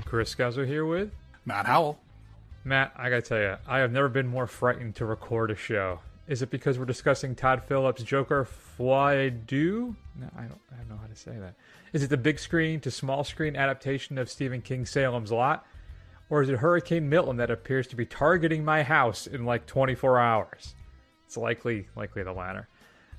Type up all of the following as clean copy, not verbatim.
Chris Guzzo here with Matt Howell. Matt. I gotta tell you, I have never been more frightened to record a show. Is it because we're discussing Todd Phillips' Joker Folie? No, I don't know how to say that. Is it the big screen to small screen adaptation of Stephen King's Salem's Lot? Or is it Hurricane Milton that appears to be targeting my house in like 24 hours? It's likely the latter.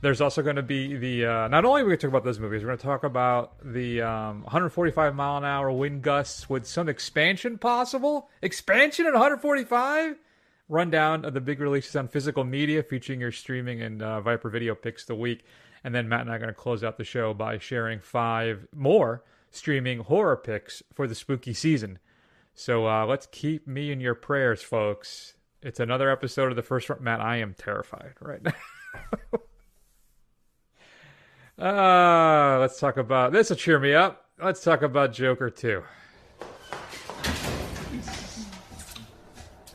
There's also going to be the, not only are we going to talk about those movies, we're going to talk about the 145 mile an hour wind gusts with some expansion possible. Expansion at 145? Rundown of the big releases on physical media featuring your streaming and Viper video picks of the week. And then Matt and I are going to close out the show by sharing 5 more streaming horror picks for the spooky season. So let's keep me in your prayers, folks. It's another episode of the first run. Matt, I am terrified right now. Let's talk about this. Will cheer me up. Let's talk about Joker 2.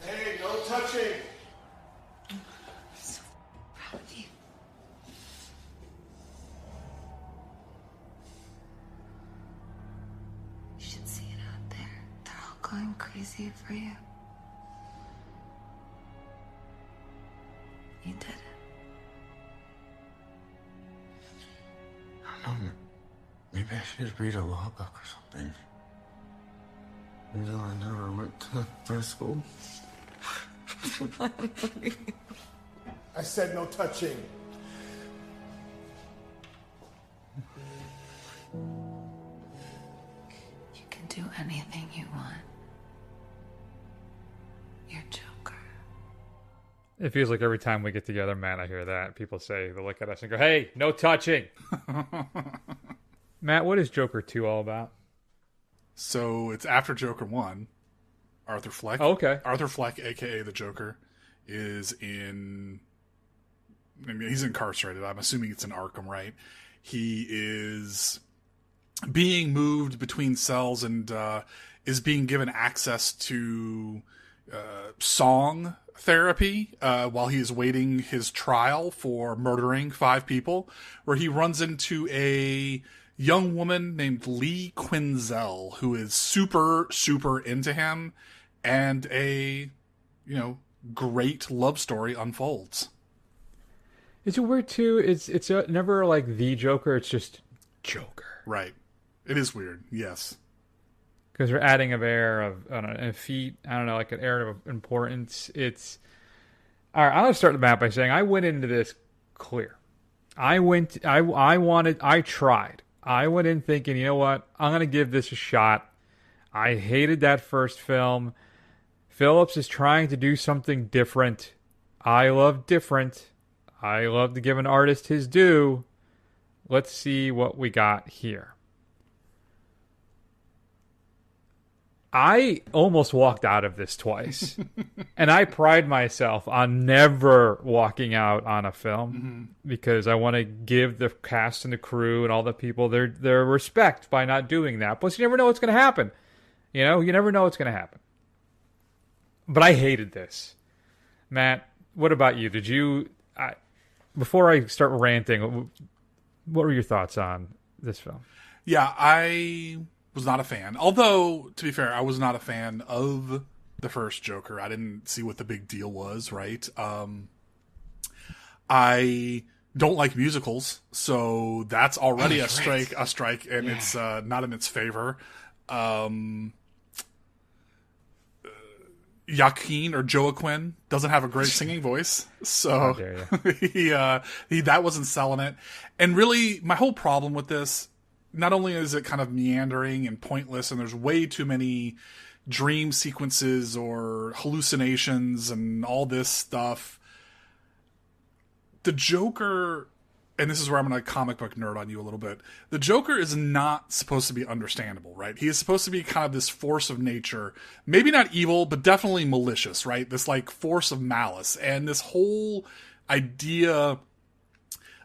Hey, no touching. I'm so proud of you. You should see it out there. They're all going crazy for you. You did it. I don't know. Maybe I should read a law book or something. Even though I never went to high school. I said no touching. You can do anything you want. You're Joker. It feels like every time we get together, Matt, I hear that. People say, they look at us and go, hey, no touching. Matt, what is Joker 2 all about? So it's after Joker 1. Arthur Fleck. Oh, okay. Arthur Fleck, a.k.a. the Joker, is in... I mean, he's incarcerated. I'm assuming it's in Arkham, right? He is being moved between cells and is being given access to song therapy while he is waiting his trial for murdering 5 people, where he runs into a young woman named Lee Quinzel who is super, super into him, and a, great love story unfolds. Is it weird too? It's never like the Joker. It's just Joker. Right. It is weird. Yes. Because we're adding an air of, I don't know, a feat. I don't know, like an air of importance. It's all right. I'm gonna start the map by saying I went into this clear. I tried. I went in thinking, you know what? I'm gonna give this a shot. I hated that first film. Phillips is trying to do something different. I love different. I love to give an artist his due. Let's see what we got here. I almost walked out of this twice. And I pride myself on never walking out on a film because I want to give the cast and the crew and all the people their respect by not doing that. Plus, you never know what's going to happen. You never know what's going to happen. But I hated this. Matt, what about you? Did you... before I start ranting, what were your thoughts on this film? Yeah, I was not a fan. Although, to be fair, I was not a fan of the first Joker. I didn't see what the big deal was, right? I don't like musicals, so that's already a strike, and yeah. It's not in its favor. Joaquin doesn't have a great singing voice, so he that wasn't selling it. And really, my whole problem with this, not only is it kind of meandering and pointless, and there's way too many dream sequences or hallucinations and all this stuff. The Joker, and this is where I'm going to comic book nerd on you a little bit. The Joker is not supposed to be understandable, right? He is supposed to be kind of this force of nature, maybe not evil, but definitely malicious, right? This like force of malice, and this whole idea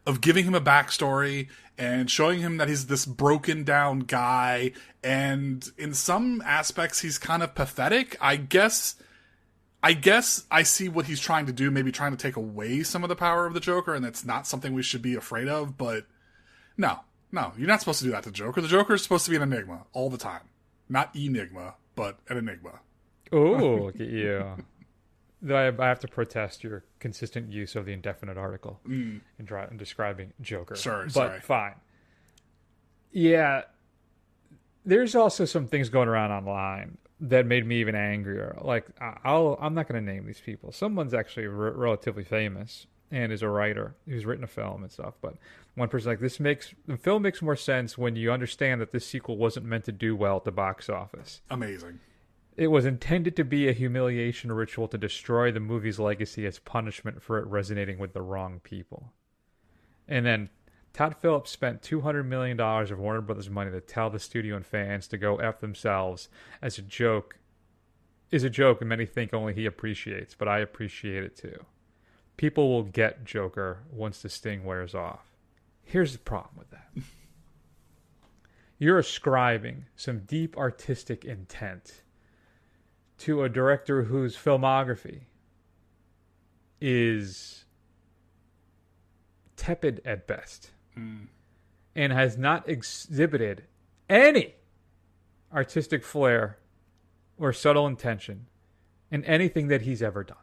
of giving him a backstory and showing him that he's this broken down guy, and in some aspects he's kind of pathetic. I guess I see what he's trying to do, maybe trying to take away some of the power of the Joker, and that's not something we should be afraid of, but no, you're not supposed to do that to the Joker. The Joker is supposed to be an enigma all the time. Not enigma, but an enigma. Oh, look at you. I have to protest your consistent use of the indefinite article in describing Joker. Sorry. Fine. Yeah, there's also some things going around online that made me even angrier. Like, I'm not going to name these people. Someone's actually relatively famous and is a writer who's written a film and stuff. But one person like, the film makes more sense when you understand that this sequel wasn't meant to do well at the box office. Amazing. It was intended to be a humiliation ritual to destroy the movie's legacy as punishment for it resonating with the wrong people. And then Todd Phillips spent $200 million of Warner Brothers money to tell the studio and fans to go F themselves as a joke and many think only he appreciates, but I appreciate it too. People will get Joker once the sting wears off. Here's the problem with that. You're ascribing some deep artistic intent to a director whose filmography is tepid at best and has not exhibited any artistic flair or subtle intention in anything that he's ever done.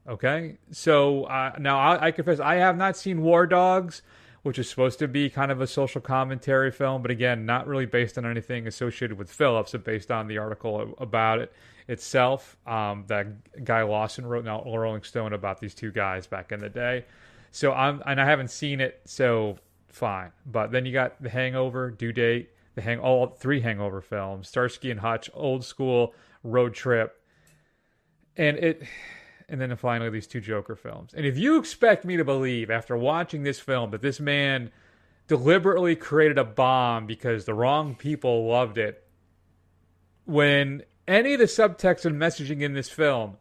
Okay? So now I confess I have not seen War Dogs, which is supposed to be kind of a social commentary film, but again, not really based on anything associated with Phillips, but based on the article about it itself. That Guy Lawson wrote in Rolling Stone about these two guys back in the day. So I haven't seen it, so fine. But then you got The Hangover, Due Date, all three Hangover films, Starsky and Hutch, Old School, Road Trip, and then finally these two Joker films. And if you expect me to believe after watching this film that this man deliberately created a bomb because the wrong people loved it, when any of the subtext and messaging in this film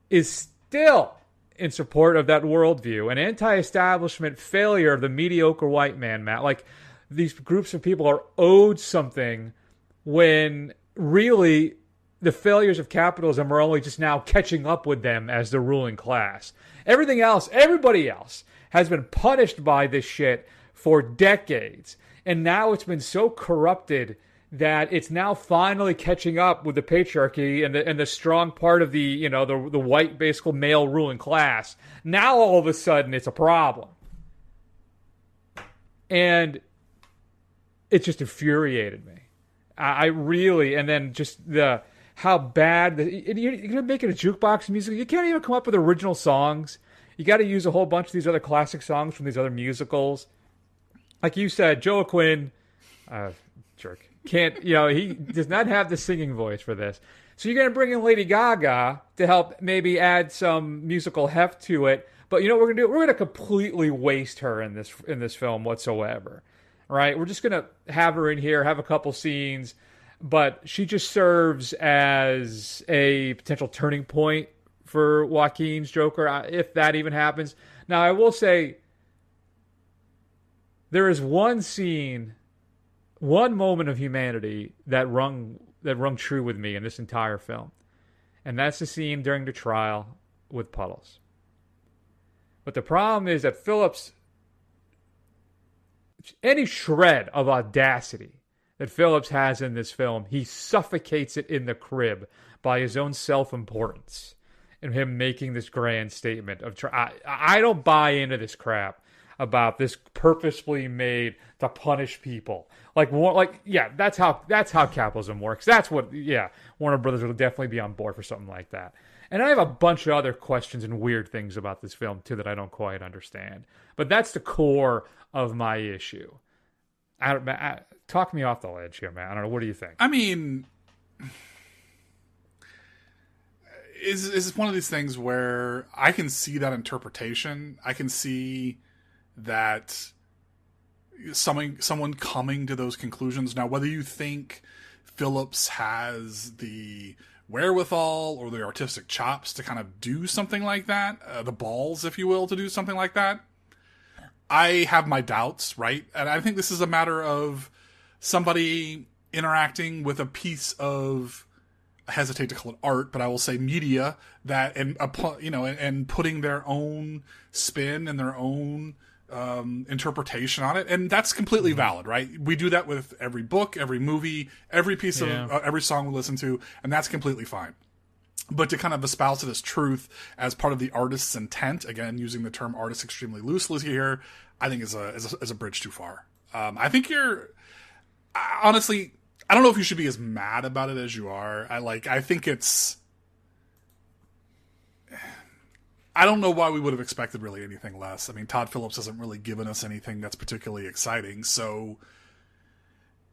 is still in support of that worldview, an anti-establishment failure of the mediocre white man, Matt, like these groups of people are owed something when really the failures of capitalism are only just now catching up with them as the ruling class. Everything else, everybody else has been punished by this shit for decades. And now it's been so corrupted that it's now finally catching up with the patriarchy and the strong part of the white, basically male ruling class. Now all of a sudden it's a problem. And it just infuriated me. I really, and then just how bad you're going to make it a jukebox musical. You can't even come up with original songs. You got to use a whole bunch of these other classic songs from these other musicals. Like you said, Joe Quinn, jerk, can't, he does not have the singing voice for this. So you're going to bring in Lady Gaga to help maybe add some musical heft to it. But you know what we're going to do? We're going to completely waste her in this film whatsoever. Right? We're just going to have her in here, have a couple scenes, but she just serves as a potential turning point for Joaquin's Joker, if that even happens. Now, I will say there is one scene, one moment of humanity that rung true with me in this entire film. And that's the scene during the trial with Puddles. But the problem is that Phillips, any shred of audacity that Phillips has in this film, he suffocates it in the crib by his own self-importance and him making this grand statement of I don't buy into this crap about this purposefully made to punish people. That's how capitalism works. That's what, Warner Brothers will definitely be on board for something like that. And I have a bunch of other questions and weird things about this film, too, that I don't quite understand. But that's the core of my issue. Talk me off the ledge here, man. I don't know. What do you think? I mean, is one of these things where I can see that interpretation. I can see that someone coming to those conclusions. Now, whether you think Phillips has the wherewithal or the artistic chops to kind of do something like that, the balls, if you will, to do something like that, I have my doubts, right? And I think this is a matter of somebody interacting with a piece of, I hesitate to call it art, but I will say media, that and putting their own spin and their own interpretation on it, and that's completely valid, right? We do that with every book, every movie, every piece of every song we listen to, and that's completely fine. But to kind of espouse it as truth as part of the artist's intent, again using the term artist extremely loosely here, I think is a bridge too far. I think honestly, I don't know if you should be as mad about it as you are. I think it's. I don't know why we would have expected really anything less. I mean, Todd Phillips hasn't really given us anything that's particularly exciting, so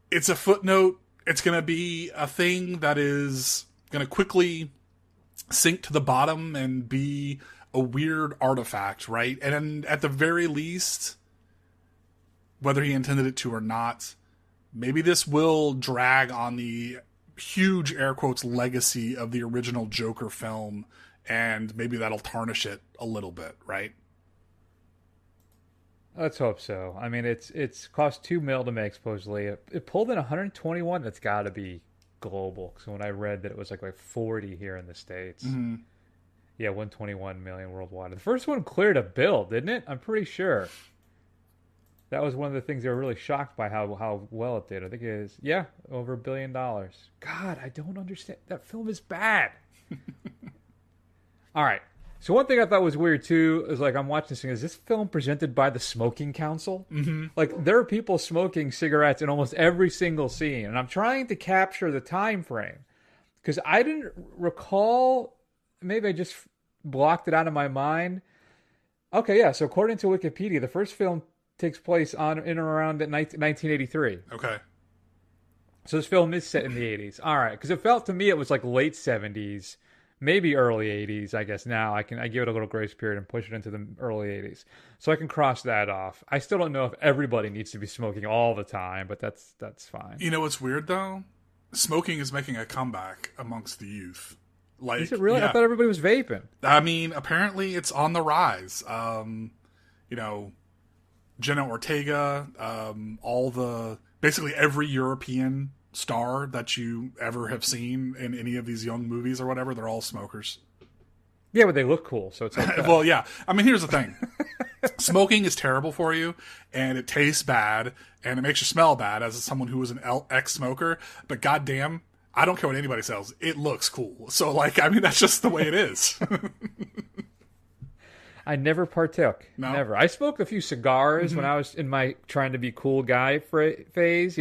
it's a footnote. It's going to be a thing that is going to quickly sink to the bottom and be a weird artifact, right? And at the very least, whether he intended it to or not, maybe this will drag on the huge air quotes legacy of the original Joker film, and maybe that'll tarnish it a little bit, right? Let's hope so. I mean, it's cost $2 million to make, supposedly. It pulled in 121. That's got to be global. So when I read that it was like 40 here in the States. Mm-hmm. Yeah, 121 million worldwide. The first one cleared a bill, didn't it? I'm pretty sure. That was one of the things they were really shocked by how well it did. I think it is, over $1 billion. God, I don't understand. That film is bad. All right. So one thing I thought was weird, too, is I'm watching this thing. Is this film presented by the Smoking Council? Mm-hmm. There are people smoking cigarettes in almost every single scene. And I'm trying to capture the time frame. Because I didn't recall, maybe I just blocked it out of my mind. Okay, yeah. So according to Wikipedia, the first film takes place in and around 1983. Okay. So this film is set in the 80s. All right. Because it felt to me it was late 70s. Maybe early 80s, I guess now. I give it a little grace period and push it into the early 80s. So I can cross that off. I still don't know if everybody needs to be smoking all the time, but that's fine. You know what's weird, though? Smoking is making a comeback amongst the youth. Is it really? Yeah. I thought everybody was vaping. I mean, apparently it's on the rise. Jenna Ortega, basically every European star that you ever have seen in any of these young movies or whatever, they're all smokers. Yeah, but they look cool, so it's okay. Well, yeah. I mean, here's the thing. Smoking is terrible for you, and it tastes bad, and it makes you smell bad as someone who was an ex-smoker, but goddamn, I don't care what anybody says. It looks cool. So, that's just the way it is. I never partook. No? Never. I smoked a few cigars when I was in my trying to be cool guy phase,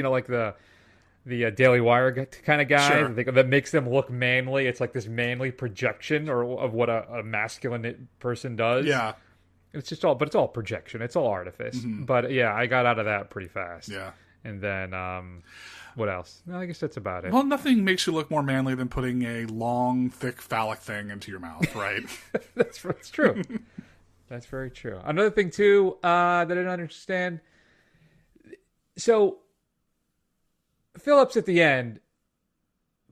the Daily Wire kind of guy that makes them look manly. It's like this manly projection of what a masculine person does. Yeah. It's all projection. It's all artifice. Mm-hmm. But yeah, I got out of that pretty fast. Yeah. And then, what else? Well, I guess that's about it. Well, nothing makes you look more manly than putting a long, thick phallic thing into your mouth, right? That's true. That's very true. Another thing, too, that I didn't understand. So, Phillips at the end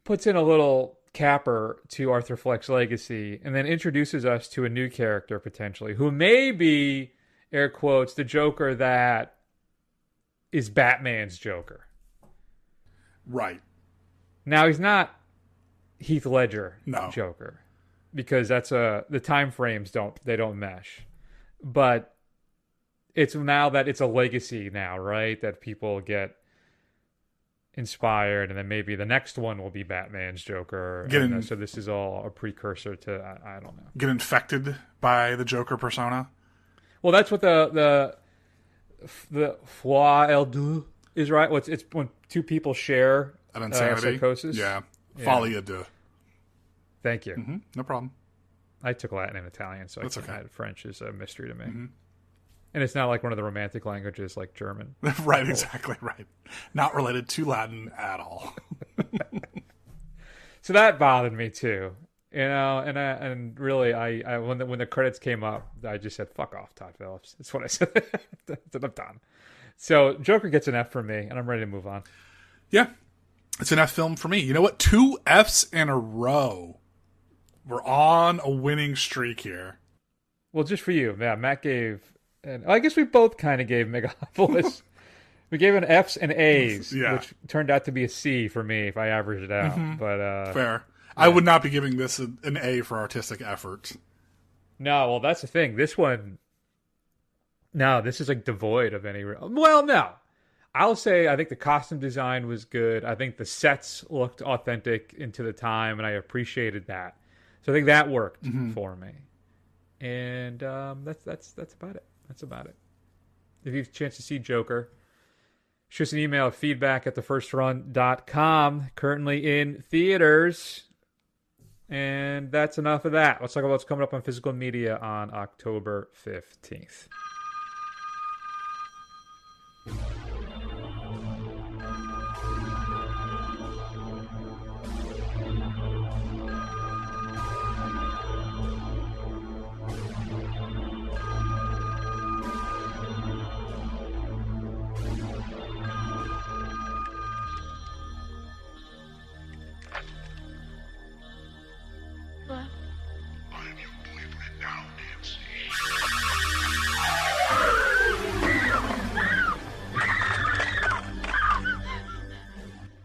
puts in a little capper to Arthur Fleck's legacy and then introduces us to a new character, potentially, who may be, air quotes, the Joker that is Batman's Joker. Right. Now, he's not Heath Ledger Joker, because that's the time frames don't mesh. But it's now that it's a legacy now, right? That people get inspired, and then maybe the next one will be Batman's Joker. So this is all a precursor to I don't know. Get infected by the Joker persona. Well, that's what the Folie is, right? It's when two people share an insanity, psychosis. Yeah, Folie Deux. Thank you. Mm-hmm. No problem. I took Latin and Italian, so that's okay. French is a mystery to me. Mm-hmm. And it's not like one of the romantic languages like German. Right, exactly right. Not related to Latin at all. So that bothered me too. And really, I when the credits came up, I just said, "Fuck off, Todd Phillips." That's what I said. I'm done. So Joker gets an F from me, and I'm ready to move on. Yeah, it's an F film for me. You know what? 2 Fs in a row. We're on a winning streak here. Well, just for you, yeah. Matt gave, and I guess we both kind of gave Megalopolis. We gave an Fs and As, which turned out to be a C for me if I averaged it out. Mm-hmm. But fair. Yeah. I would not be giving this an A for artistic effort. No, well, that's the thing. This one, No, this is like devoid of any. Well, no. I'll say I think the costume design was good. I think the sets looked authentic into the time, and I appreciated that. So I think that worked for me. And that's about it. That's about it. If you have a chance to see Joker, shoot us an email at feedback@thefirstrun.com. Currently in theaters. And that's enough of that. Let's talk about what's coming up on physical media on October 15th.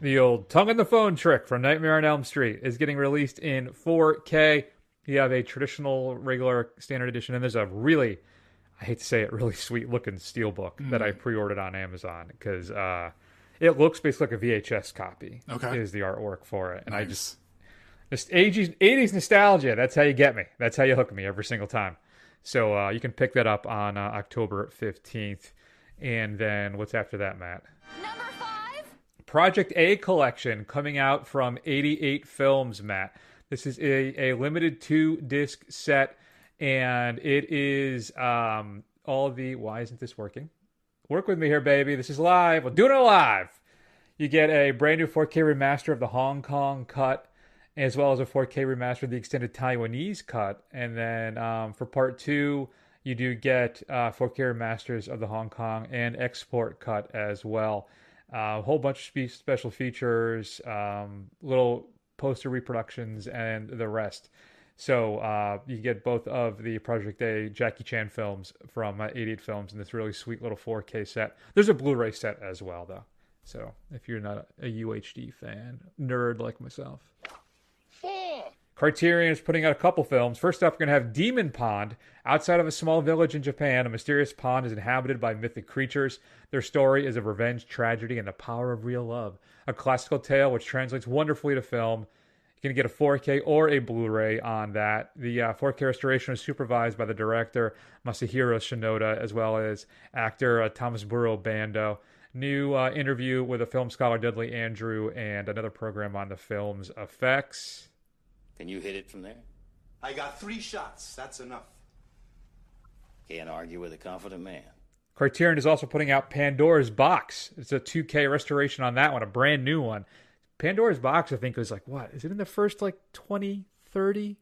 The old tongue-in-the-phone trick from Nightmare on Elm Street is getting released in 4K. You have a traditional, regular, standard edition, and there's a really, I hate to say it, really sweet-looking steelbook that I pre-ordered on Amazon because it looks basically like a VHS copy. Okay. Is the artwork for it. And nice. I just 80s nostalgia, that's how you get me. That's how you hook me every single time. So you can pick that up on October 15th. And then what's after that, Matt? Number 5. Project A collection coming out from 88 Films, Matt. This is a limited 2-disc set, and it is all the... Why isn't this working? Work with me here, baby. This is live. We're doing it live. You get a brand new 4K remaster of the Hong Kong cut, as well as a 4K remaster of the extended Taiwanese cut. And then for part 2, you do get 4K remasters of the Hong Kong and export cut as well. A whole bunch of special features, little poster reproductions, and the rest. So you get both of the Project A Jackie Chan films from 88 Films in this really sweet little 4K set. There's a Blu-ray set as well, though. So if you're not a UHD fan, nerd like myself. 4. Criterion is putting out a couple films. First up, we're going to have Demon Pond. Outside of a small village in Japan, a mysterious pond is inhabited by mythic creatures. Their story is of revenge, tragedy, and the power of real love. A classical tale which translates wonderfully to film. You can get a 4K or a Blu-ray on that. The 4K restoration is supervised by the director, Masahiro Shinoda, as well as actor Thomas Burrow Bando. New interview with a film scholar, Dudley Andrew, and another program on the film's effects. Can you hit it from there? I got 3 shots. That's enough. Can't argue with a confident man. Criterion is also putting out Pandora's Box. It's a 2K restoration on that one, a brand new one. Pandora's Box, I think, was like, what? Is it in the first, 20, 30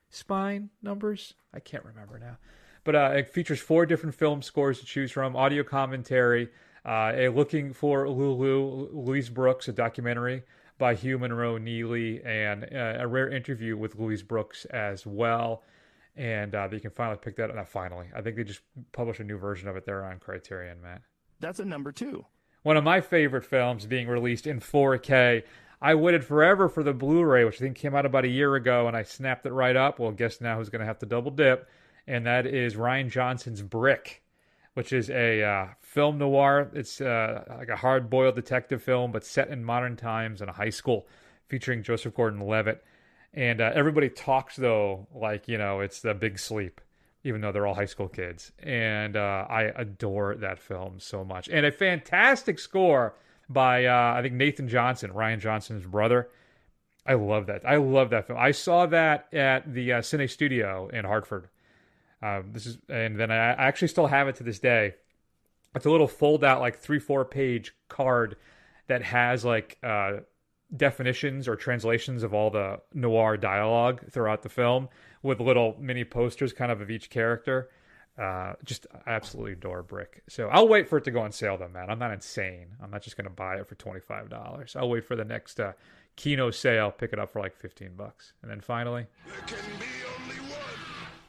spine numbers? I can't remember now. But it features 4 different film scores to choose from, audio commentary, a Looking for Lulu, Louise Brooks, a documentary by Hugh Monroe Neely, and a rare interview with Louise Brooks as well. And you can finally pick that up. Not finally. I think they just published a new version of it there on Criterion, Matt. That's a number 2. One of my favorite films being released in 4K. I waited forever for the Blu-ray, which I think came out about a year ago, and I snapped it right up. Well, guess now who's going to have to double dip. And that is Rian Johnson's Brick, which is a film noir. It's like a hard-boiled detective film, but set in modern times in a high school, featuring Joseph Gordon-Levitt. And everybody talks, though, like, it's The Big Sleep, even though they're all high school kids. And I adore that film so much. And a fantastic score by, I think, Nathan Johnson, Rian Johnson's brother. I love that. I love that film. I saw that at the Cine Studio in Hartford. And then I actually still have it to this day. It's a little fold-out, 3-4 page card that has, definitions or translations of all the noir dialogue throughout the film with little mini posters kind of each character. Just absolutely adore Brick. So I'll wait for it to go on sale though, man. I'm not insane. I'm not just going to buy it for $25. I'll wait for the next Kino sale, pick it up for $15. And then finally, there can be only one.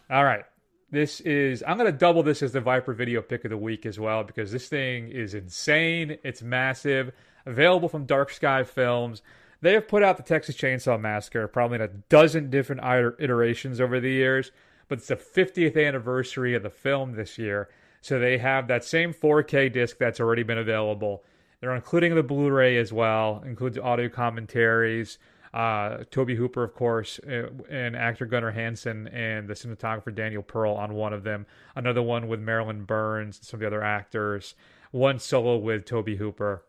All right. I'm going to double this as the Viper video pick of the week as well, because this thing is insane. It's massive. Available from Dark Sky Films. They have put out the Texas Chainsaw Massacre probably in a dozen different iterations over the years, but it's the 50th anniversary of the film this year. So they have that same 4K disc that's already been available. They're including the Blu-ray as well, includes audio commentaries, Toby Hooper, of course, and actor Gunnar Hansen, and the cinematographer Daniel Pearl on one of them. Another one with Marilyn Burns and some of the other actors. One solo with Toby Hooper,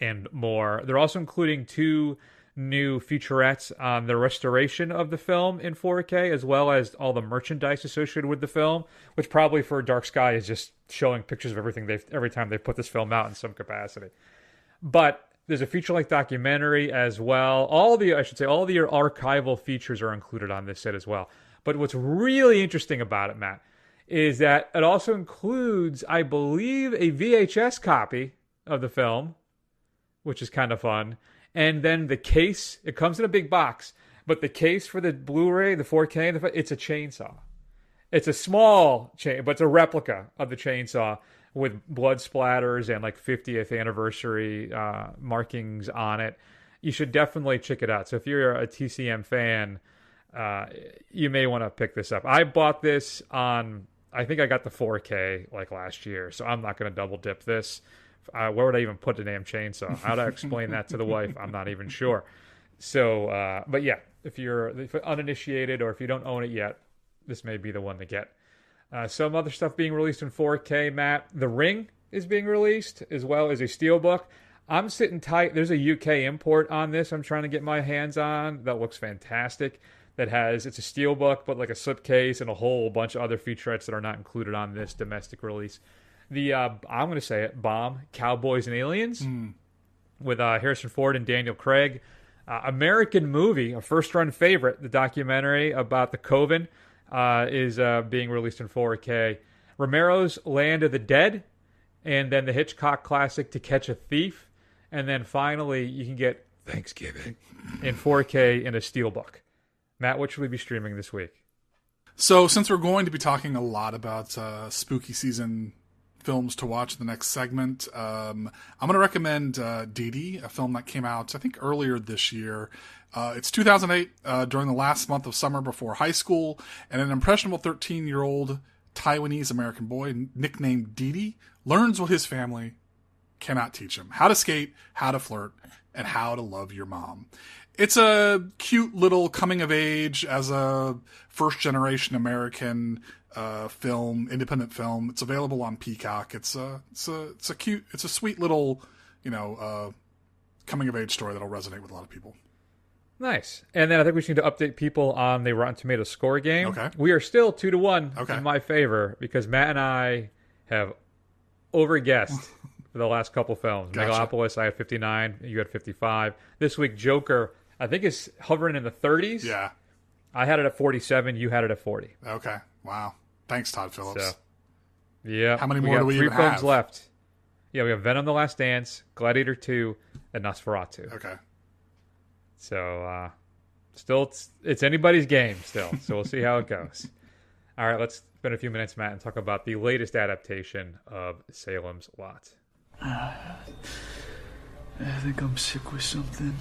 and more. They're also including 2 new featurettes on the restoration of the film in 4K, as well as all the merchandise associated with the film, which probably for Dark Sky is just showing pictures of everything every time they put this film out in some capacity. But there's a feature-length documentary as well. All the archival features are included on this set as well. But what's really interesting about it, Matt, is that it also includes, I believe, a VHS copy of the film, which is kind of fun. And then the case, it comes in a big box, but the case for the Blu-ray, the 4K, it's a chainsaw. It's a small chain, but it's a replica of the chainsaw with blood splatters and like 50th anniversary markings on it. You should definitely check it out. So if you're a TCM fan, you may want to pick this up. I bought this on, I think I got the 4K like last year, so I'm not going to double dip this. Where would I even put the damn chainsaw? How do I explain that to the wife? I'm not even sure. So, but yeah, if you're uninitiated or if you don't own it yet, this may be the one to get. Some other stuff being released in 4K, Matt. The Ring is being released, as well as a Steelbook. I'm sitting tight. There's a UK import on this I'm trying to get my hands on. That looks fantastic. It's a Steelbook, but like a slipcase and a whole bunch of other featurettes that are not included on this domestic release. I'm going to say it, Bomb, Cowboys and Aliens, with Harrison Ford and Daniel Craig. American movie, a first-run favorite, the documentary about the Coven, is being released in 4K. Romero's Land of the Dead, and then the Hitchcock classic To Catch a Thief. And then finally, you can get Thanksgiving in 4K in a Steelbook. Matt, what should we be streaming this week? So since we're going to be talking a lot about spooky season films to watch in the next segment, I'm going to recommend Dee Dee, a film that came out, I think, earlier this year. It's 2008, during the last month of summer before high school, and an impressionable 13-year-old Taiwanese-American boy nicknamed Dee Dee learns what his family cannot teach him: how to skate, how to flirt, and how to love your mom. It's a cute little coming of age as a first-generation American film, independent film. It's available on Peacock. It's a sweet little, coming of age story that'll resonate with a lot of people. Nice. And then I think we need to update people on the Rotten Tomatoes score game. Okay. We are still 2-1 in my favor because Matt and I have overguessed for the last couple films. Gotcha. Megalopolis, I had 59. You had 55. This week, Joker, I think is hovering in the 30s. Yeah. I had it at 47. You had it at 40. Okay. Wow. Thanks, Todd Phillips. So, yeah. How many more do we even have? 3 films left. Yeah, we have Venom: The Last Dance, Gladiator 2, and Nosferatu. Okay. So, still, it's anybody's game still. So we'll see how it goes. All right, let's spend a few minutes, Matt, and talk about the latest adaptation of Salem's Lot. I think I'm sick with something.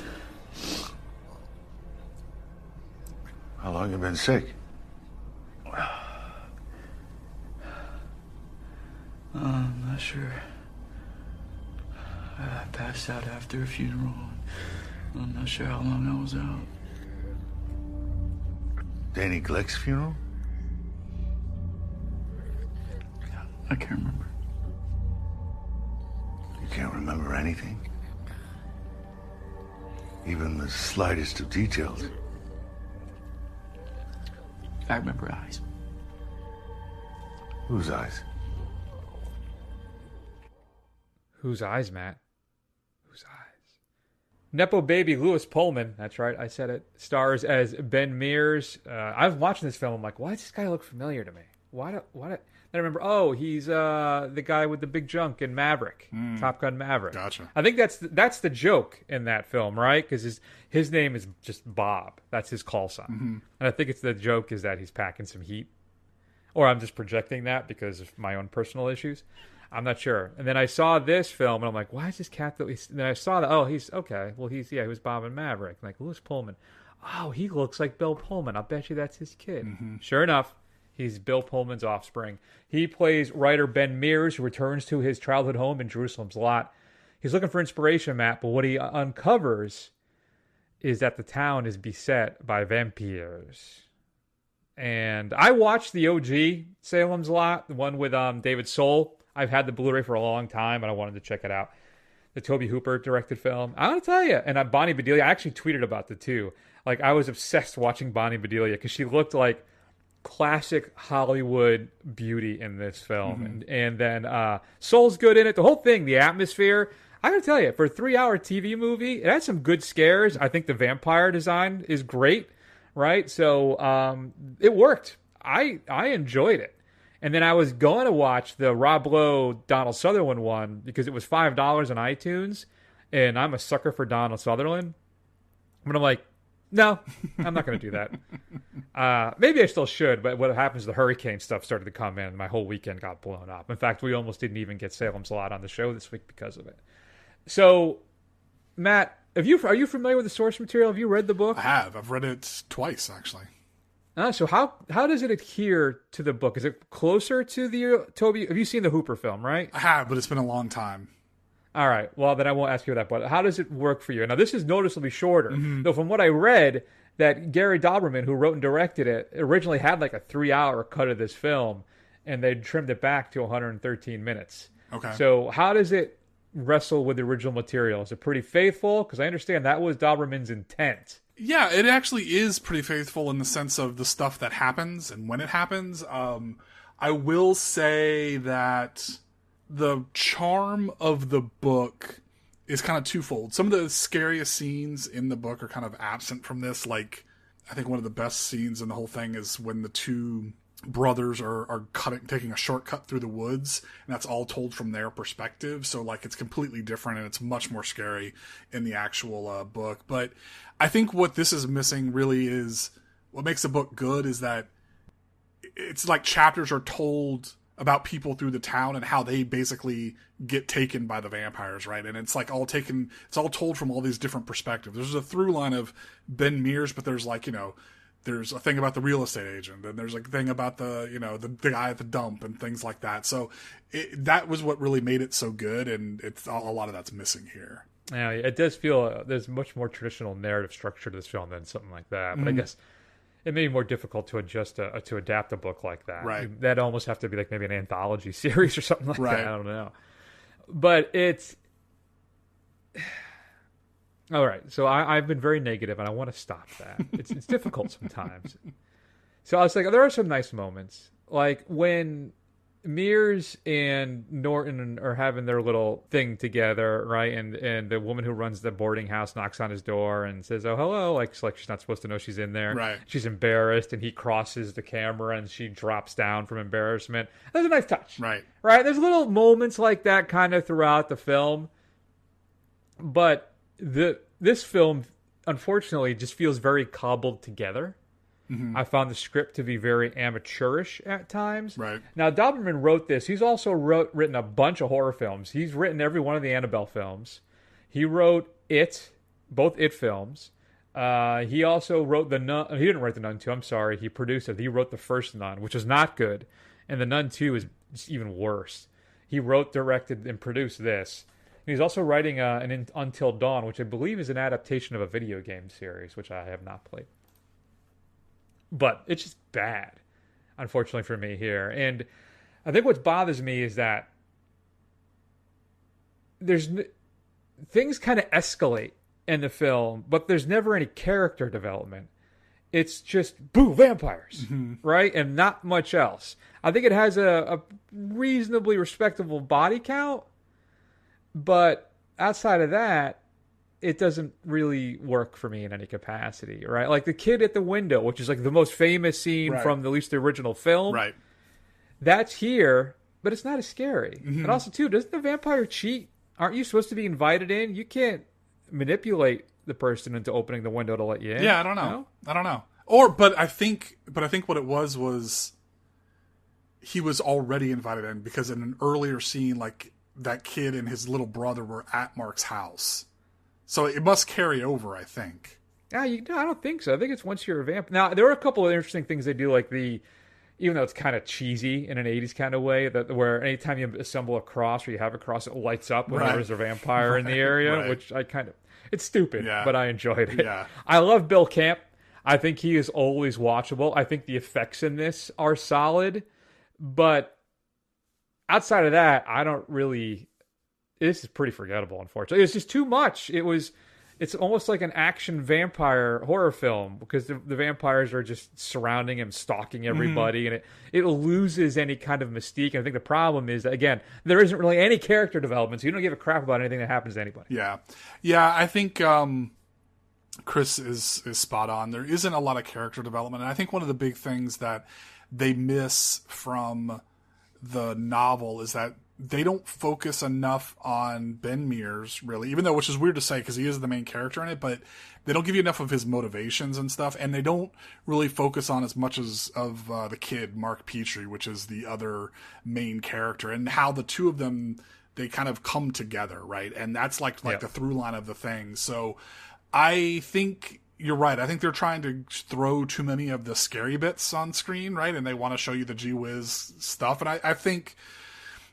How long you been sick? I'm not sure. I passed out after a funeral. I'm not sure how long I was out. Danny Glick's funeral? I can't remember. You can't remember anything? Even the slightest of details? I remember eyes. Whose eyes? Whose eyes, Matt? Whose eyes? Nepo baby Louis Pullman, that's right, I said it, stars as Ben Mears. I was watching this film, I'm like, why does this guy look familiar to me? Then I remember, he's the guy with the big junk in Maverick, Top Gun Maverick. Gotcha. I think that's the joke in that film, right? Because his name is just Bob. That's his call sign. Mm-hmm. And I think it's the joke is that he's packing some heat. Or I'm just projecting that because of my own personal issues. I'm not sure. And then I saw this film, and I'm like, why is this cat? And then I saw that, he's okay. Well, he was Bob in Maverick. I'm like, Louis Pullman. Oh, he looks like Bill Pullman. I'll bet you that's his kid. Mm-hmm. Sure enough, He's Bill Pullman's offspring. He plays writer Ben Mears, who returns to his childhood home in Jerusalem's Lot. He's looking for inspiration, Matt, but what he uncovers is that the town is beset by vampires. And I watched the OG Salem's Lot, the one with David Soul. I've had the Blu-ray for a long time, and I wanted to check it out. The Toby Hooper directed film. I'm going to tell you, and Bonnie Bedelia, I actually tweeted about the two. Like, I was obsessed watching Bonnie Bedelia because she looked like classic Hollywood beauty in this film. And then Soul's good in it. The whole thing, the atmosphere. I got to tell you, for a 3-hour TV movie, it had some good scares. I think the vampire design is great, right? So it worked. I enjoyed it. And then I was going to watch the Rob Lowe, Donald Sutherland one because it was $5 on iTunes, and I'm a sucker for Donald Sutherland. But I'm like, no, I'm not going to do that. Maybe I still should, but what happens, the hurricane stuff started to come in, and my whole weekend got blown up. In fact, we almost didn't even get Salem's Lot on the show this week because of it. So, Matt, are you familiar with the source material? Have you read the book? I have. I've read it twice, actually. So how does it adhere to the book? Is it closer to the Toby? Have you seen the Hooper film, right? I have, but it's been a long time. All right. Well, then I won't ask you that. But how does it work for you? Now, this is noticeably shorter. Though from what I read, that Gary Doberman, who wrote and directed it, originally had like a 3-hour cut of this film, and they trimmed it back to 113 minutes. Okay. So how does it wrestle with the original material? Is it pretty faithful? Because I understand that was Doberman's intent. Yeah, it actually is pretty faithful in the sense of the stuff that happens and when it happens. I will say that the charm of the book is kind of twofold. Some of the scariest scenes in the book are kind of absent from this. Like, I think one of the best scenes in the whole thing is when the two brothers are taking a shortcut through the woods, and that's all told from their perspective. So like, it's completely different, and it's much more scary in the actual book. But I think what this is missing really is what makes the book good is that it's like chapters are told about people through the town and how they basically get taken by the vampires, right? And it's like it's all told from all these different perspectives. There's a through line of Ben Mears, but there's like, there's a thing about the real estate agent, and there's a thing about the guy at the dump and things like that. So that was what really made it so good, and it's a lot of that's missing here. Yeah, it does feel there's much more traditional narrative structure to this film than something like that. But I guess it may be more difficult to adapt a book like that. Right. That'd almost have to be like maybe an anthology series or something like right. that. I don't know. But it's... All right, so I've been very negative, and I want to stop that. It's difficult sometimes. So I was like, there are some nice moments. Like when Mears and Norton are having their little thing together, right? And the woman who runs the boarding house knocks on his door and says, oh, hello. Like she's not supposed to know she's in there. Right. She's embarrassed, and he crosses the camera, and she drops down from embarrassment. That's a nice touch. Right. Right? There's little moments like that kind of throughout the film. But this film, unfortunately, just feels very cobbled together. I found the script to be very amateurish at times. Right. Now, Doberman wrote this. He's also written a bunch of horror films. He's written every one of the Annabelle films. He wrote both It films. He also wrote The Nun. He didn't write The Nun 2. I'm sorry. He produced it. He wrote the first Nun, which is not good. And The Nun 2 is even worse. He wrote, directed, and produced this. He's also writing an Until Dawn, which I believe is an adaptation of a video game series, which I have not played. But it's just bad, unfortunately for me here. And I think what bothers me is that things kind of escalate in the film, but there's never any character development. It's just, boo, vampires, right? And not much else. I think it has a reasonably respectable body count, but outside of that, it doesn't really work for me in any capacity, right? Like the kid at the window, which is like the most famous scene from at least the original film. Right. That's here, but it's not as scary. And also, too, doesn't the vampire cheat? Aren't you supposed to be invited in? You can't manipulate the person into opening the window to let you in. Yeah, I don't know. No? I don't know. But I think what it was he was already invited in because in an earlier scene, like that kid and his little brother were at Mark's house. So it must carry over, I think. Yeah, I don't think so. I think it's once you're a vamp. Now, there are a couple of interesting things they do, like even though it's kind of cheesy in an 80s kind of way, that where anytime you assemble a cross or you have a cross, it lights up when there's a vampire in the area, which I kind of, it's stupid, but I enjoyed it. Yeah. I love Bill Camp. I think he is always watchable. I think the effects in this are solid, but outside of that, I don't really, this is pretty forgettable, unfortunately. It's just too much. It's almost like an action vampire horror film because the vampires are just surrounding him, stalking everybody, and it loses any kind of mystique. And I think the problem is that, again, there isn't really any character development, so you don't give a crap about anything that happens to anybody. Yeah. I think Chris is spot on. There isn't a lot of character development, and I think one of the big things that they miss from the novel is that they don't focus enough on Ben Mears, really, even though, which is weird to say because he is the main character in it, but they don't give you enough of his motivations and stuff, and they don't really focus on as much as of the kid, Mark Petrie, which is the other main character, and how the two of them, they kind of come together, right? And that's like the through line of the thing. So I think you're right. I think they're trying to throw too many of the scary bits on screen, right? And they want to show you the gee whiz stuff. And I think,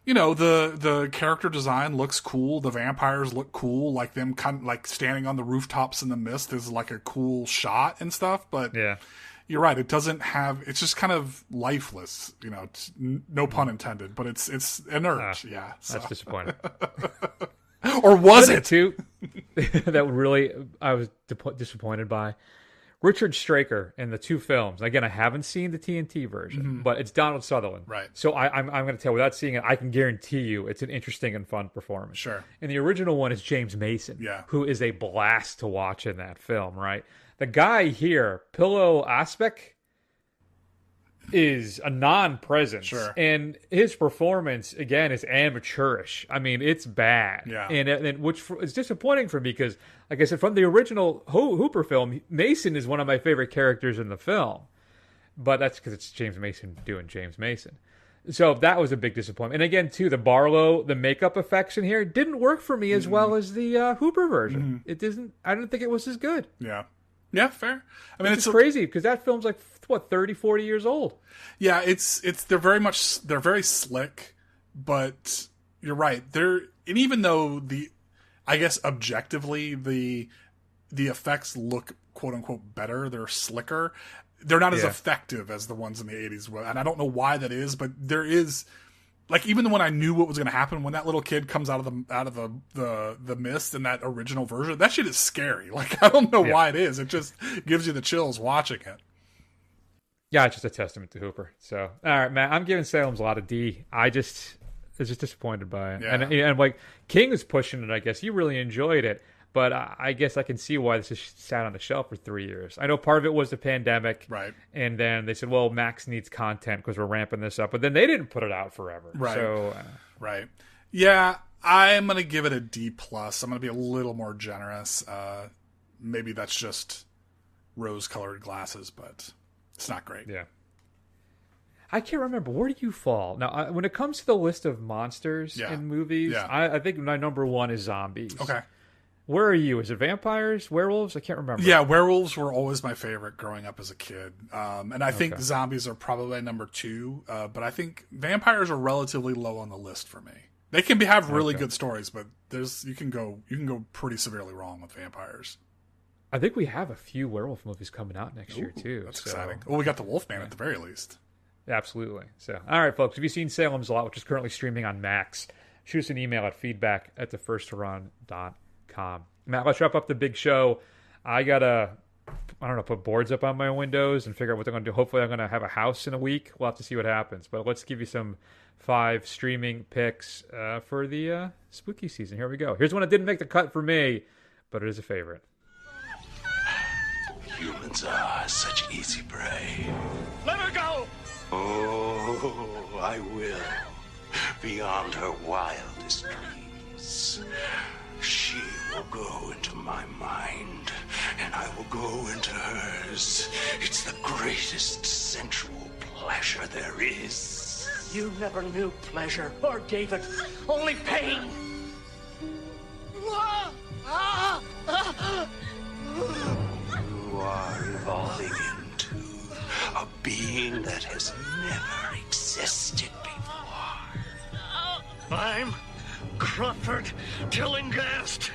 you know, the character design looks cool. The vampires look cool. Like them kind of like standing on the rooftops in the mist is like a cool shot and stuff. But you're right. It doesn't have, it's just kind of lifeless, you know, no pun intended, but it's inert. So. That's disappointing. Or was it? Too? That really, I was disappointed by. Richard Straker in the two films. Again, I haven't seen the TNT version, but it's Donald Sutherland. Right. So I'm going to tell, without seeing it, I can guarantee you it's an interesting and fun performance. Sure. And the original one is James Mason, who is a blast to watch in that film, right? The guy here, Pillow Aspect, is a non-presence. Sure. And his performance, again, is amateurish. I mean, it's bad. Yeah. And which is disappointing for me because, like I said, from the original Hooper film, Mason is one of my favorite characters in the film. But that's because it's James Mason doing James Mason. So that was a big disappointment. And again, too, the Barlow, the makeup effects in here didn't work for me as well as the Hooper version. It didn't. I didn't think it was as good. Yeah. Yeah, fair. I mean, it's crazy because that film's like, what, 30, 40 years old. Yeah, they're very slick, but you're right. And even though I guess objectively the effects look quote unquote better, they're slicker, they're not as effective as the ones in the 80s were. And I don't know why that is, but there is, like, even when I knew what was going to happen, when that little kid comes out of the mist in that original version, that shit is scary. Like, I don't know why it is. It just gives you the chills watching it. Yeah, it's just a testament to Hooper. So, all right, man, I'm giving Salem's a lot of D. I was just disappointed by it. Yeah. And like, King was pushing it, I guess. You really enjoyed it. But I guess I can see why this has sat on the shelf for 3 years. I know part of it was the pandemic. Right. And then they said, well, Max needs content because we're ramping this up. But then they didn't put it out forever. Right. So, right. Yeah, I'm going to give it a D+. I'm going to be a little more generous. Maybe that's just rose-colored glasses, but it's not great. Yeah. I can't remember. Where do you fall? Now, when it comes to the list of monsters in movies, I think my number one is zombies. Okay. Where are you? Is it vampires, werewolves? I can't remember. Yeah, werewolves were always my favorite growing up as a kid. And I think zombies are probably number 2. But I think vampires are relatively low on the list for me. They can have really good stories, but you can go pretty severely wrong with vampires. I think we have a few werewolf movies coming out next year too. That's exciting. Well, we got the Wolfman at the very least. Absolutely. So, all right, folks. Have you seen Salem's Lot, which is currently streaming on Max? Shoot us an email at feedback@thefirstrun.com. Matt, let's wrap up the big show. I gotta, put boards up on my windows and figure out what they're gonna do. Hopefully, I'm gonna have a house in a week. We'll have to see what happens. But let's give you some 5 streaming picks for the spooky season. Here we go. Here's one that didn't make the cut for me, but it is a favorite. Humans are such easy prey. Let her go! Oh, I will. Beyond her wildest dreams. She will go into my mind, and I will go into hers. It's the greatest sensual pleasure there is. You never knew pleasure or gave it, only pain. You are evolving into a being being that has never existed before. I'm Crawford Tillinghast.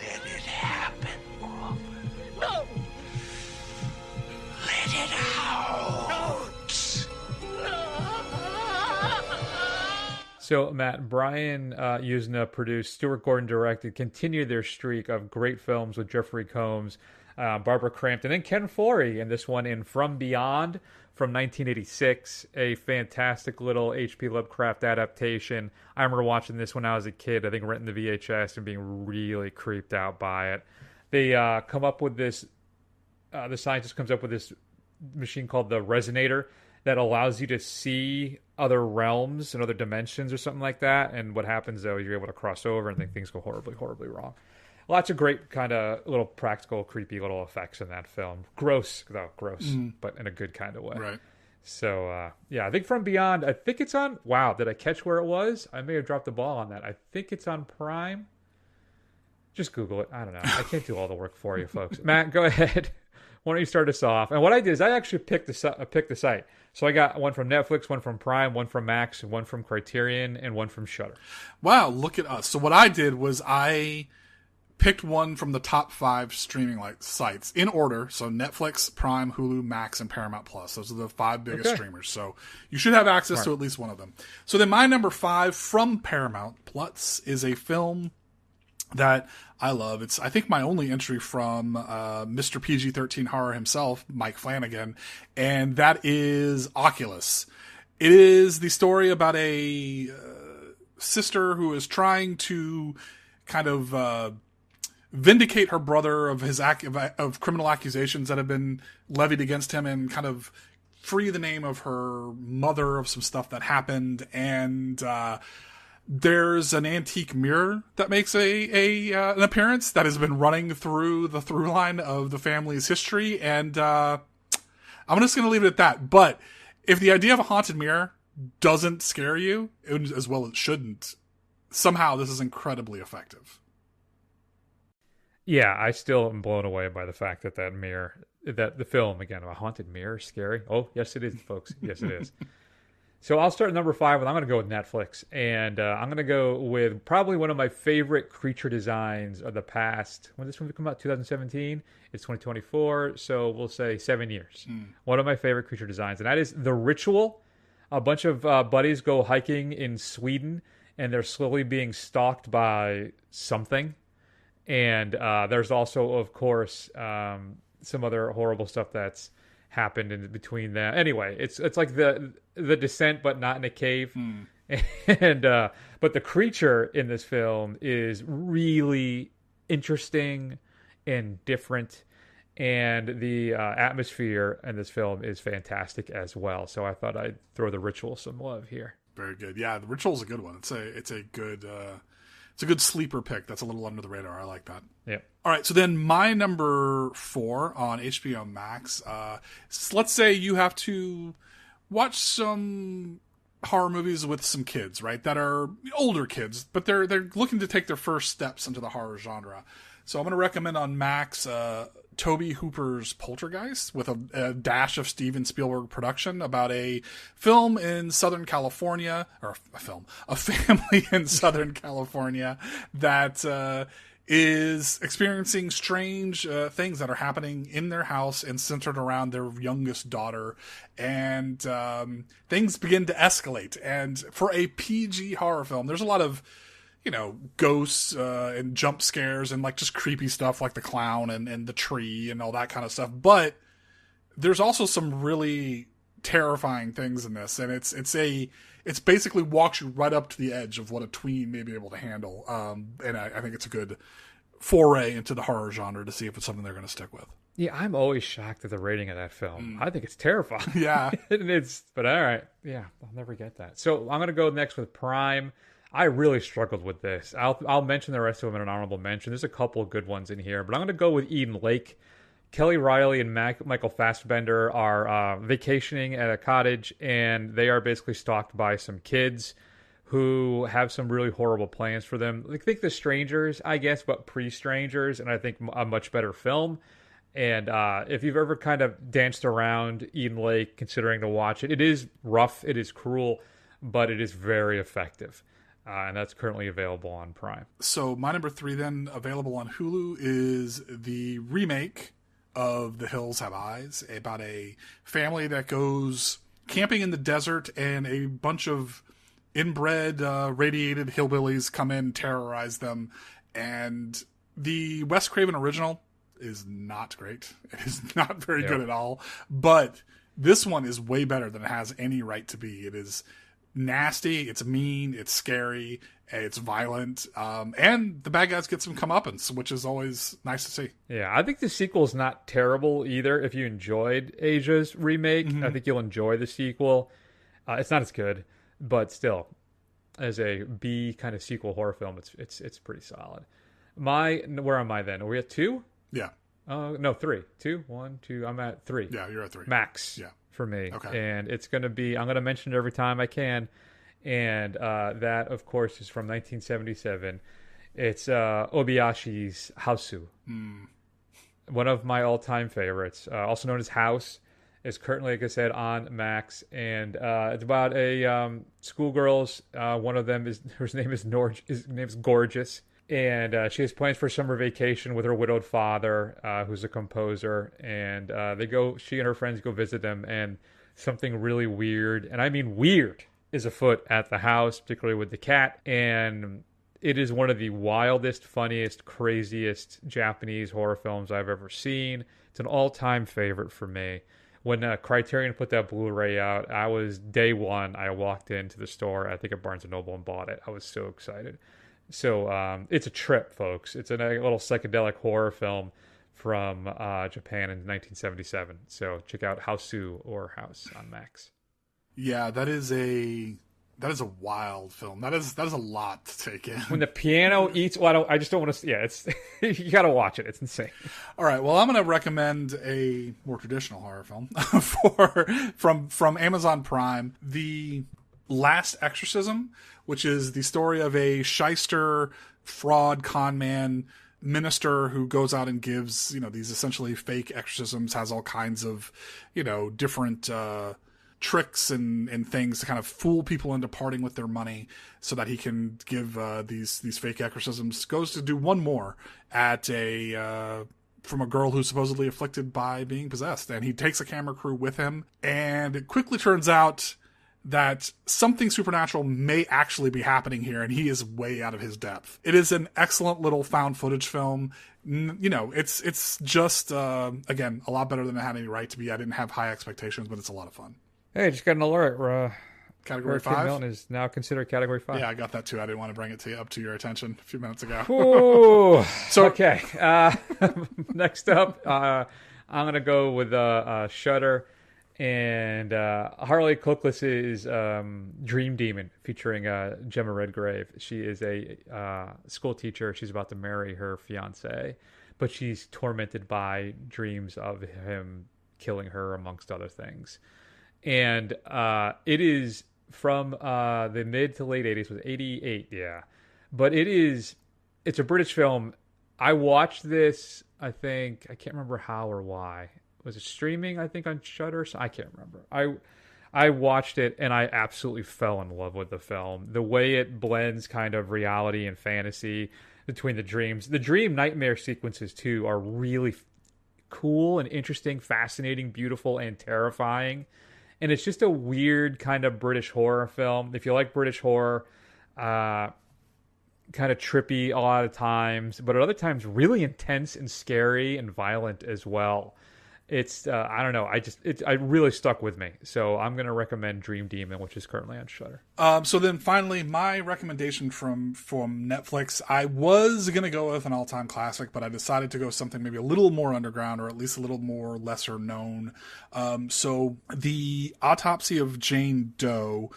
Let it happen, Crawford. No! Let it out. So, Matt, Brian Usna produced, Stuart Gordon directed, continued their streak of great films with Jeffrey Combs, Barbara Crampton, and Ken Foree in this one in From Beyond from 1986, a fantastic little H.P. Lovecraft adaptation. I remember watching this when I was a kid, I think renting the VHS and being really creeped out by it. They come up with this, the scientist comes up with this machine called the Resonator that allows you to see other realms and other dimensions or something like that. And what happens, though, is you're able to cross over and then things go horribly, horribly wrong. Lots of great kind of little practical, creepy little effects in that film. Gross, though. Gross, but in a good kind of way. Right. So, yeah, I think From Beyond, I think it's on... Wow, did I catch where it was? I may have dropped the ball on that. I think it's on Prime. Just Google it. I don't know. I can't do all the work for you, folks. Matt, go ahead. Why don't you start us off? And what I did is I actually picked the site. So I got one from Netflix, one from Prime, one from Max, one from Criterion, and one from Shudder. Wow, look at us. So what I did was I picked one from the top 5 streaming sites in order. So Netflix, Prime, Hulu, Max, and Paramount Plus. Those are the 5 biggest streamers. So you should have access to at least one of them. So then my number 5 from Paramount Plus is a film that I love. It's, I think, my only entry from Mr. PG-13 horror himself, Mike Flanagan, and that is Oculus. It is the story about a sister who is trying to kind of vindicate her brother of his of criminal accusations that have been levied against him, and kind of free the name of her mother of some stuff that happened. And there's an antique mirror that makes an appearance that has been running through the through line of the family's history. And I'm just going to leave it at that. But if the idea of a haunted mirror doesn't scare you, as well it shouldn't, somehow this is incredibly effective. Yeah, I still am blown away by the fact that mirror, that the film, again, a haunted mirror, scary. Oh, yes, it is, folks. Yes, it is. So I'll start at number 5, and I'm going to go with Netflix. And I'm going to go with probably one of my favorite creature designs of the past. When did this movie come out? 2017? It's 2024, so we'll say 7 years. One of my favorite creature designs, and that is The Ritual. A bunch of buddies go hiking in Sweden, and they're slowly being stalked by something. And there's also, of course, some other horrible stuff that's happened in between them. Anyway, it's like the Descent, but not in a cave. And but the creature in this film is really interesting and different, and the atmosphere in this film is fantastic as well. So I thought I'd throw The Ritual some love here. Very good. Yeah, The Ritual's a good one. It's a good sleeper pick. That's a little under the radar. I like that. Yeah. All right. So then my number 4 on HBO Max. Let's say you have to watch some horror movies with some kids, right? That are older kids, but they're looking to take their first steps into the horror genre. So I'm going to recommend on Max Toby Hooper's Poltergeist, with a dash of Steven Spielberg production about a film in Southern California, or a family in Southern California that is experiencing strange things that are happening in their house and centered around their youngest daughter. And things begin to escalate. And for a PG horror film, there's a lot of, ghosts and jump scares and like just creepy stuff like the clown and the tree and all that kind of stuff. But there's also some really terrifying things in this. And it's basically walks you right up to the edge of what a tween may be able to handle. And I think it's a good foray into the horror genre to see if it's something they're going to stick with. Yeah, I'm always shocked at the rating of that film. I think it's terrifying. Yeah. But all right. Yeah, I'll never get that. So I'm going to go next with Prime. I really struggled with this. I'll mention the rest of them in an honorable mention. There's a couple of good ones in here, but I'm going to go with Eden Lake. Kelly Riley and Michael Fassbender are vacationing at a cottage, and they are basically stalked by some kids who have some really horrible plans for them. I think The Strangers, I guess, but pre-Strangers, and I think a much better film. And if you've ever kind of danced around Eden Lake considering to watch it, it is rough, it is cruel, but it is very effective. And that's currently available on Prime. So my number 3 then, available on Hulu, is the remake of The Hills Have Eyes, about a family that goes camping in the desert, and a bunch of inbred, radiated hillbillies come in, terrorize them, and the Wes Craven original is not great. It is not very good at all, but this one is way better than it has any right to be. It is nasty, it's mean, it's scary, it's violent, and the bad guys get some comeuppance, which is always nice to see. Yeah, I think the sequel is not terrible either. If you enjoyed Asia's remake, I think you'll enjoy the sequel. It's not as good, but still, as a B kind of sequel horror film, it's pretty solid. Where am I then? Are we at 2? Yeah. No, 3. 2, 1, 2. I'm at 3. Yeah, you're at 3. Max. Yeah. For me. Okay. And it's going to be, I'm going to mention it every time I can. And that, of course, is from 1977. It's Obayashi's Hausu. One of my all-time favorites, also known as House, is currently, like I said, on Max. And it's about a schoolgirls. One of them her name is Gorgeous. And she has plans for summer vacation with her widowed father, who's a composer. And she and her friends go visit them, and something really weird, and I mean weird, is afoot at the house, particularly with the cat. And it is one of the wildest, funniest, craziest Japanese horror films I've ever seen. It's an all-time favorite for me. When Criterion put that Blu-ray out, I was day one. I walked into the store, I think at Barnes & Noble, and bought it. I was so excited. So it's a trip, folks. It's a little psychedelic horror film from Japan in 1977. So check out Hausu or House on Max. Yeah, that is a wild film. That is a lot to take in. When the piano eats, I just don't want to. Yeah, it's you got to watch it. It's insane. All right, well, I'm going to recommend a more traditional horror film from Amazon Prime, The Last Exorcism, which is the story of a shyster, fraud, con man minister who goes out and gives, these essentially fake exorcisms, has all kinds of, different tricks and things to kind of fool people into parting with their money so that he can give these fake exorcisms. Goes to do one more at from a girl who's supposedly afflicted by being possessed, and he takes a camera crew with him, and it quickly turns out that something supernatural may actually be happening here, and he is way out of his depth. It is an excellent little found footage film. It's just, again, a lot better than it had any right to be. I didn't have high expectations, but it's a lot of fun. Hey, just got an alert. Category 5? Milton is now considered Category 5. Yeah, I got that too. I didn't want to bring it up to your attention a few minutes ago. Ooh, so okay. Next up, I'm going to go with Shudder. And Harley Cookless's Dream Demon, featuring Gemma Redgrave. She is a school teacher. She's about to marry her fiance, but she's tormented by dreams of him killing her, amongst other things. And it is from the mid to late 80s, was 88, yeah. But it's a British film. I watched this, I can't remember how or why. Was it streaming, I think, on Shudder? I can't remember. I watched it, and I absolutely fell in love with the film. The way it blends kind of reality and fantasy between the dreams. The dream nightmare sequences, too, are really cool and interesting, fascinating, beautiful, and terrifying. And it's just a weird kind of British horror film. If you like British horror, kind of trippy a lot of times, but at other times really intense and scary and violent as well. It's I don't know. It really stuck with me. So I'm going to recommend Dream Demon, which is currently on Shudder. So then finally, my recommendation from Netflix, I was going to go with an all-time classic, but I decided to go something maybe a little more underground, or at least a little more lesser known. So The Autopsy of Jane Doe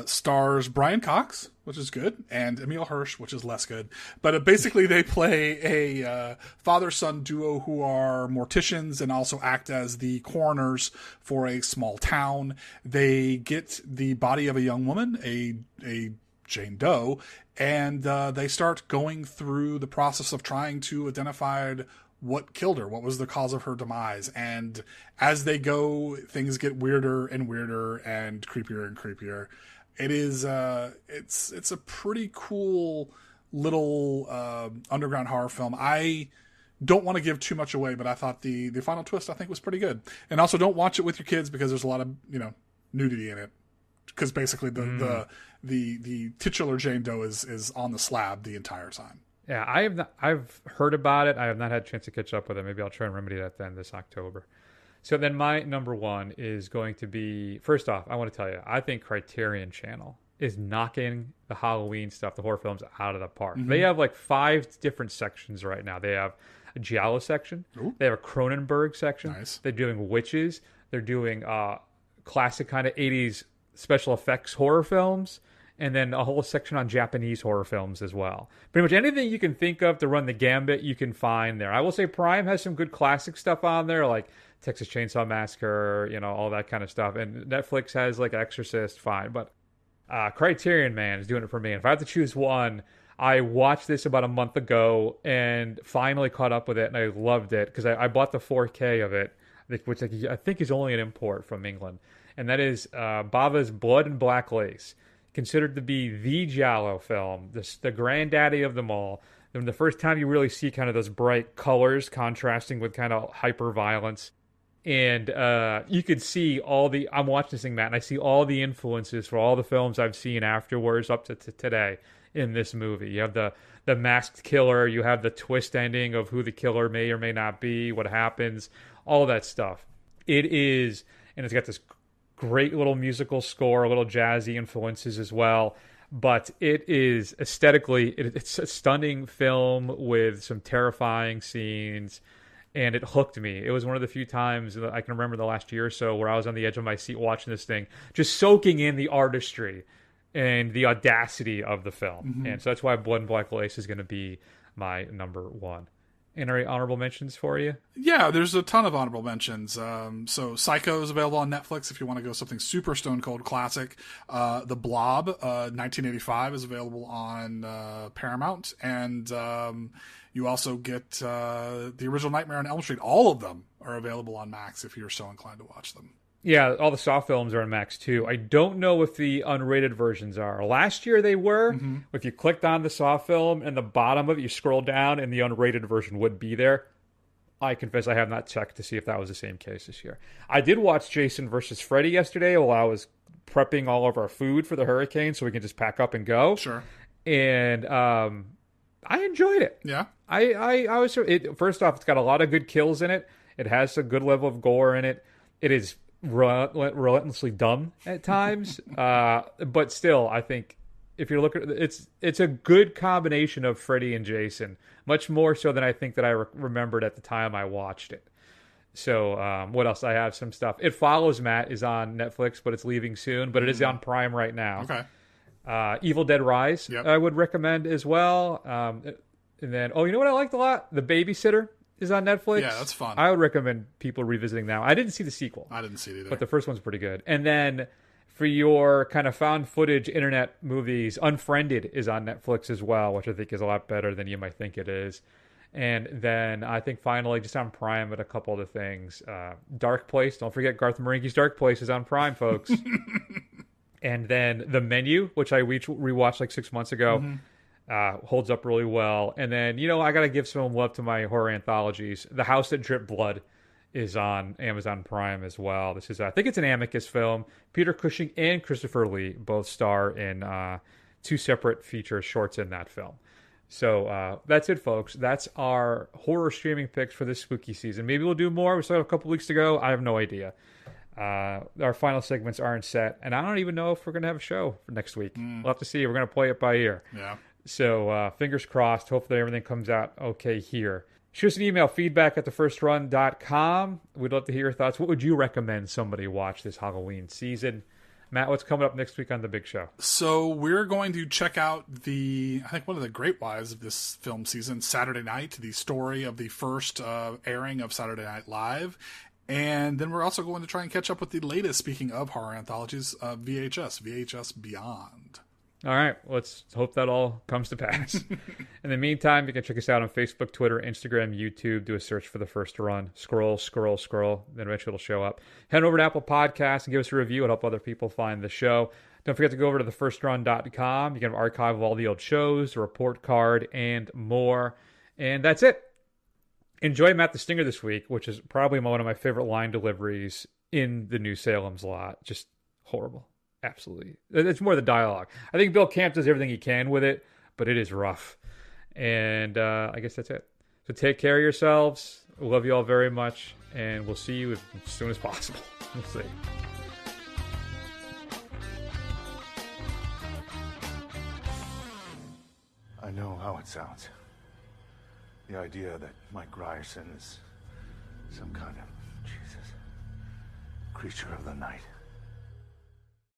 stars Brian Cox, which is good, and Emile Hirsch, which is less good. But basically they play a father-son duo who are morticians and also act as the coroners for a small town. They get the body of a young woman, a Jane Doe, and they start going through the process of trying to identify what killed her, what was the cause of her demise. And as they go, things get weirder and weirder and creepier and creepier. It is it's a pretty cool little underground horror film. I don't want to give too much away, but I thought the final twist I think was pretty good. And also don't watch it with your kids because there's a lot of nudity in it. Because basically the titular Jane Doe is on the slab the entire time. Yeah, I've heard about it. I have not had a chance to catch up with it. Maybe I'll try and remedy that then this October. So then my number one is going to be, first off, I want to tell you, I think Criterion Channel is knocking the Halloween stuff, the horror films, out of the park. They have like 5 different sections right now. They have a Giallo section. Ooh. They have a Cronenberg section. Nice. They're doing witches. They're doing classic kind of 80s special effects horror films. And then a whole section on Japanese horror films as well. Pretty much anything you can think of to run the gambit, you can find there. I will say Prime has some good classic stuff on there, like Texas Chainsaw Massacre, all that kind of stuff. And Netflix has like Exorcist, fine. But Criterion, man, is doing it for me. And if I have to choose one, I watched this about a month ago and finally caught up with it, and I loved it because I bought the 4K of it, which I think is only an import from England. And that is Bava's Blood and Black Lace. Considered to be the Giallo film, the granddaddy of them all. And the first time you really see kind of those bright colors contrasting with kind of hyper violence. And you could see I'm watching this thing, Matt, and I see all the influences for all the films I've seen afterwards up to today in this movie. You have the masked killer, you have the twist ending of who the killer may or may not be, what happens, all that stuff. It is, and it's got this great little musical score, a little jazzy influences as well. But it is aesthetically, it's a stunning film with some terrifying scenes, and it hooked me. It was one of the few times that I can remember the last year or so where I was on the edge of my seat watching this thing, just soaking in the artistry and the audacity of the film. Mm-hmm. And so that's why Blood and Black Lace is going to be my number one. Any honorable mentions for you? Yeah, there's a ton of honorable mentions. So Psycho is available on Netflix if you want to go something super stone cold classic. The Blob, 1985, is available on Paramount. And you also get the original Nightmare on Elm Street. All of them are available on Max if you're so inclined to watch them. Yeah, all the Saw films are on Max too. I don't know if the unrated versions are. Last year they were. Mm-hmm. If you clicked on the Saw film and the bottom of it, you scroll down and the unrated version would be there. I confess I have not checked to see if that was the same case this year. I did watch Jason versus Freddy yesterday while I was prepping all of our food for the hurricane so we can just pack up and go. Sure. And I enjoyed it. Yeah. I was... First off, it's got a lot of good kills in it. It has a good level of gore in it. It is relentlessly dumb at times, but still, I think if you're looking, it's a good combination of Freddy and Jason, much more so than I think that I remembered at the time I watched it. So, what else? I have some stuff. It Follows, Matt, is on Netflix, but it's leaving soon. But it is on Prime right now. Okay. Evil Dead Rise, yep. I would recommend as well. And then, you know what I liked a lot? The Babysitter is on Netflix. Yeah, that's fun. I would recommend people revisiting that. I didn't see the sequel. I didn't see it either. But the first one's pretty good. And then for your kind of found footage internet movies, Unfriended is on Netflix as well, which I think is a lot better than you might think it is. And then I think finally, just on Prime, but a couple other things. Dark Place. Don't forget Garth Marenghi's Dark Place is on Prime, folks. And then The Menu, which I rewatched like 6 months ago. Mm-hmm. Holds up really well. And then, I got to give some love to my horror anthologies. The House That Dripped Blood is on Amazon Prime as well. This is, I think it's an Amicus film. Peter Cushing and Christopher Lee both star in 2 separate feature shorts in that film. So that's it, folks. That's our horror streaming picks for this spooky season. Maybe we'll do more. We still have a couple weeks to go. I have no idea. Our final segments aren't set. And I don't even know if we're going to have a show for next week. We'll have to see. We're going to play it by ear. Yeah. So fingers crossed. Hopefully everything comes out okay here. Shoot us an email, feedback@thefirstrun.com. We'd love to hear your thoughts. What would you recommend somebody watch this Halloween season? Matt, what's coming up next week on The Big Show? So we're going to check out I think one of the great wives of this film season, Saturday Night, the story of the first airing of Saturday Night Live. And then we're also going to try and catch up with the latest, speaking of horror anthologies, VHS Beyond. All right, let's hope that all comes to pass. In the meantime, you can check us out on Facebook, Twitter, Instagram, YouTube. Do a search for The First Run. Scroll. Then eventually it'll show up. Head over to Apple Podcasts and give us a review. It'll help other people find the show. Don't forget to go over to thefirstrun.com. You can have an archive of all the old shows, a report card, and more. And that's it. Enjoy Matt the Stinger this week, which is probably one of my favorite line deliveries in the new Salem's Lot. Just horrible. Absolutely. It's more the dialogue. I think Bill Camp does everything he can with it, but it is rough. And I guess that's it. So take care of yourselves. We love you all very much, and we'll see you as soon as possible. We'll see. I know how it sounds. The idea that Mike Grierson is some kind of, Jesus, creature of the night.